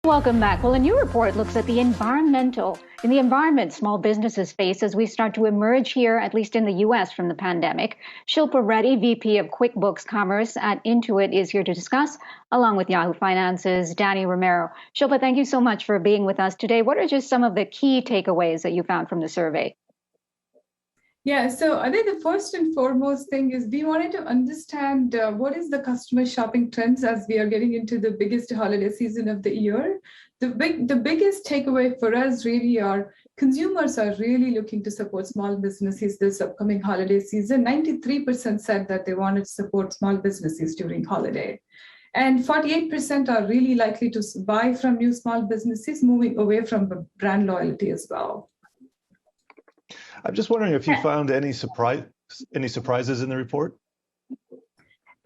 Welcome back. Well, a new report looks at the environment small businesses face as we start to emerge here, at least in the U.S., from the pandemic. Shilpa Reddy, VP of QuickBooks Commerce at Intuit, is here to discuss, along with Yahoo Finance's Danny Romero. Shilpa, thank you so much for being with us today. What are just some of the key takeaways that you found from the survey? Yeah, so I think the first and foremost thing is we wanted to understand what is the customer shopping trends as we are getting into the biggest holiday season of the year. The biggest takeaway for us really are consumers are really looking to support small businesses this upcoming holiday season. 93% said that they wanted to support small businesses during holiday. And 48% are really likely to buy from new small businesses, moving away from brand loyalty as well. I'm just wondering if you found any surprises in the report?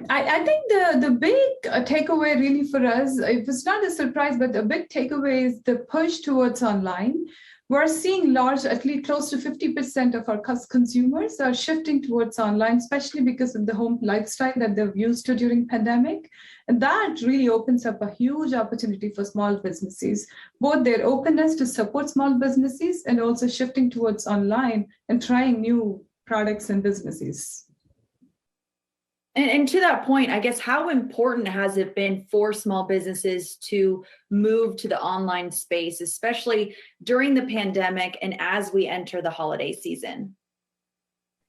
I think the big takeaway really for us, it was not a surprise, but the big takeaway is the push towards online. We're seeing at least close to 50% of our consumers are shifting towards online, especially because of the home lifestyle that they've used to during pandemic. And that really opens up a huge opportunity for small businesses, both their openness to support small businesses and also shifting towards online and trying new products and businesses. And to that point, I guess, how important has it been for small businesses to move to the online space, especially during the pandemic and as we enter the holiday season?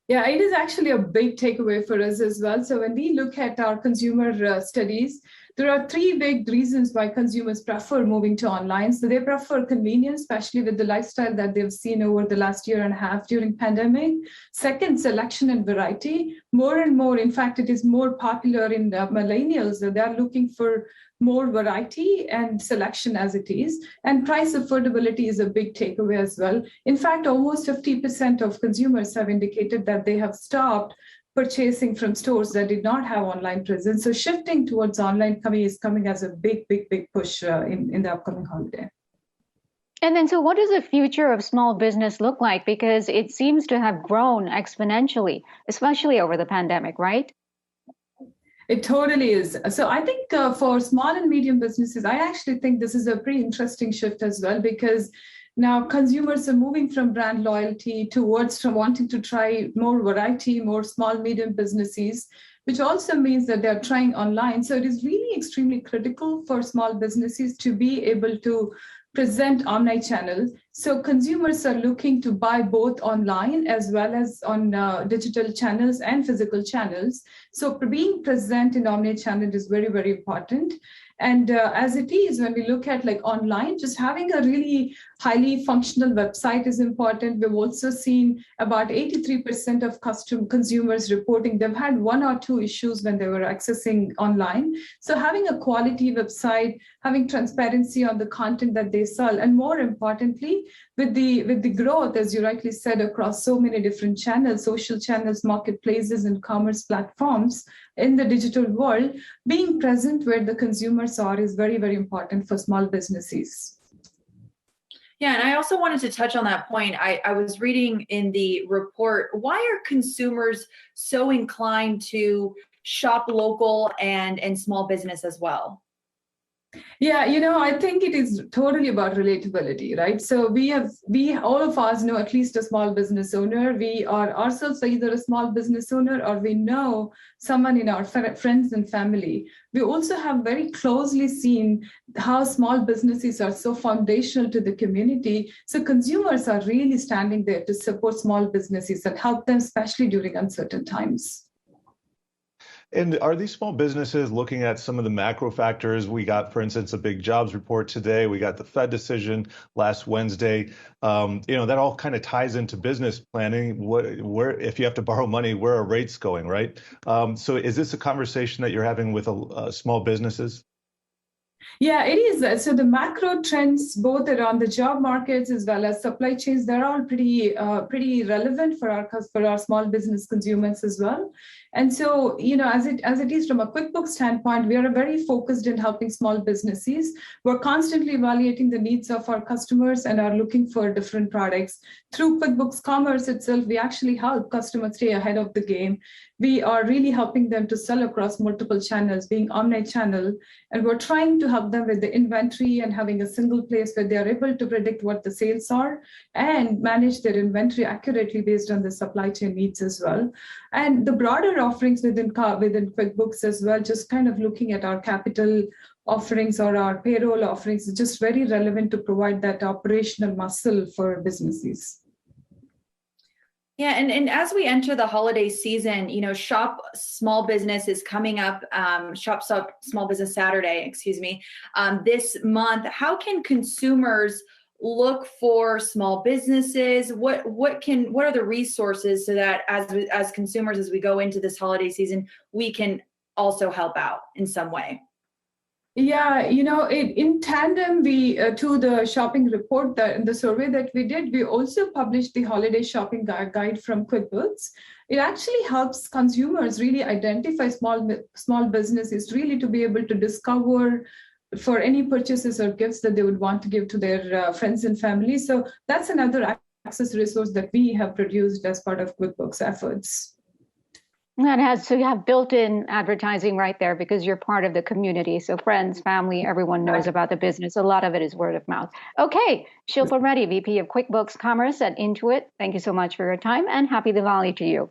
Yeah, it is actually a big takeaway for us as well. So when we look at our consumer studies, there are three big reasons why consumers prefer moving to online. So they prefer convenience, especially with the lifestyle that they've seen over the last year and a half during pandemic. Second, selection and variety. More and more, in fact, it is more popular in the millennials. They are looking for more variety and selection as it is. And price affordability is a big takeaway as well. In fact, almost 50% of consumers have indicated that they have stopped purchasing from stores that did not have online presence. So shifting towards online is coming as a big push in the upcoming holiday. And then, so what does the future of small business look like? Because it seems to have grown exponentially, especially over the pandemic, right? It totally is. So I think for small and medium businesses, I actually think this is a pretty interesting shift as well, because now consumers are moving from brand loyalty towards from wanting to try more variety, more small, medium businesses, which also means that they're trying online. So it is really extremely critical for small businesses to be able to present omnichannel. So consumers are looking to buy both online as well as on digital channels and physical channels. So being present in omnichannel is very, very important. And as it is, when we look at like online, just having a really highly functional website is important. We've also seen about 83% of consumers reporting they've had one or two issues when they were accessing online. So having a quality website, having transparency on the content that they sell, and more importantly, with the growth, as you rightly said, across so many different channels, social channels, marketplaces, and commerce platforms in the digital world, being present where the consumers are is very, very important for small businesses. Yeah, and I also wanted to touch on that point. I was reading in the report, why are consumers so inclined to shop local and small business as well? Yeah, I think it is totally about relatability, right? So we all of us know at least a small business owner. We are ourselves either a small business owner or we know someone in our friends and family. We also have very closely seen how small businesses are so foundational to the community. So consumers are really standing there to support small businesses and help them, especially during uncertain times. And are these small businesses looking at some of the macro factors? We got, for instance, a big jobs report today. We got the Fed decision last Wednesday. That all kind of ties into business planning. Where if you have to borrow money, where are rates going, right? So is this a conversation that you're having with small businesses? Yeah, it is. So the macro trends, both around the job markets as well as supply chains, they're all pretty relevant for our small business consumers as well. And so, as it is from a QuickBooks standpoint, we are very focused in helping small businesses. We're constantly evaluating the needs of our customers and are looking for different products. Through QuickBooks Commerce itself, we actually help customers stay ahead of the game. We are really helping them to sell across multiple channels, being omnichannel, and we're trying to help them with the inventory and having a single place where they are able to predict what the sales are and manage their inventory accurately based on the supply chain needs as well. And the broader offerings within QuickBooks as well, just kind of looking at our capital offerings or our payroll offerings, is just very relevant to provide that operational muscle for businesses. Yeah, and as we enter the holiday season, Shop Small Business is coming up. Shop Small Business Saturday, this month. How can consumers look for small businesses? What are the resources so that as consumers, as we go into this holiday season, we can also help out in some way? Yeah, in tandem, we to the shopping report, the survey that we did, we also published the holiday shopping guide from QuickBooks. It actually helps consumers really identify small businesses, really to be able to discover for any purchases or gifts that they would want to give to their friends and family. So that's another access resource that we have produced as part of QuickBooks efforts. So you have built-in advertising right there because you're part of the community. So friends, family, everyone knows about the business. A lot of it is word of mouth. Okay, Shilpa Reddy, VP of QuickBooks Commerce at Intuit. Thank you so much for your time and happy Diwali to you.